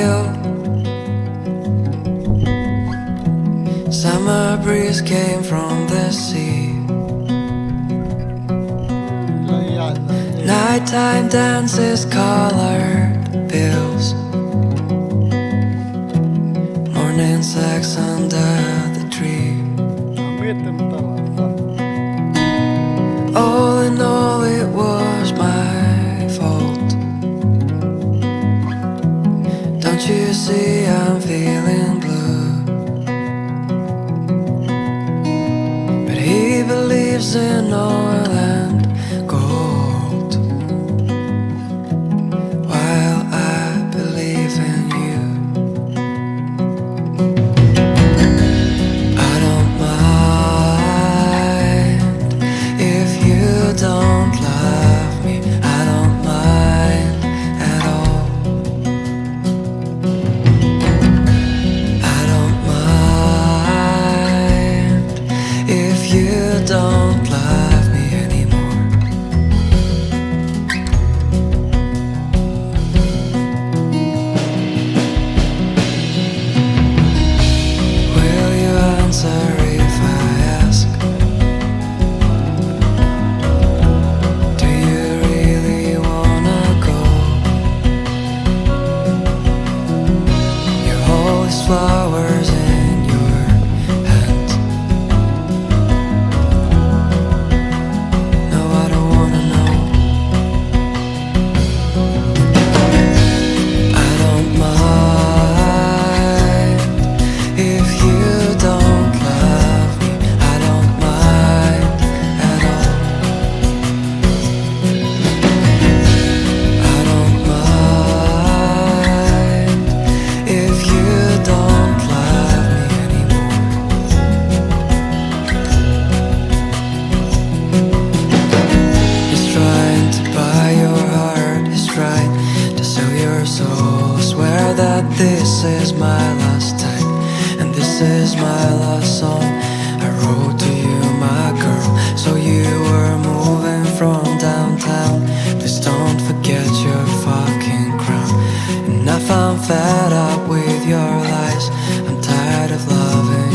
feel. Summer breeze came from the sea. Nighttime dances, colored pills. Morning sex under the tree. All in all, it was my fault. Don't you see I'm feeling blue? But he believes in oil and gold, while I believe in you. I don't mind if you don't love me. I don't mind at all. I don't mind if you don't love me anymore. Will you answer if I ask? Do you really wanna go? You hold these flowers in your hand. No, I don't wanna know. I don't mind if you don't love me. I don't mind at all. I don't mind if you don't love me anymore. He's trying to buy your heart. He's trying to sell your soul. Swear that this is my last time, and this is my last song I wrote to you, my girl. So you were moving from downtown. Please don't forget your fucking crown. And I found fed up with your lies. I'm tired of loving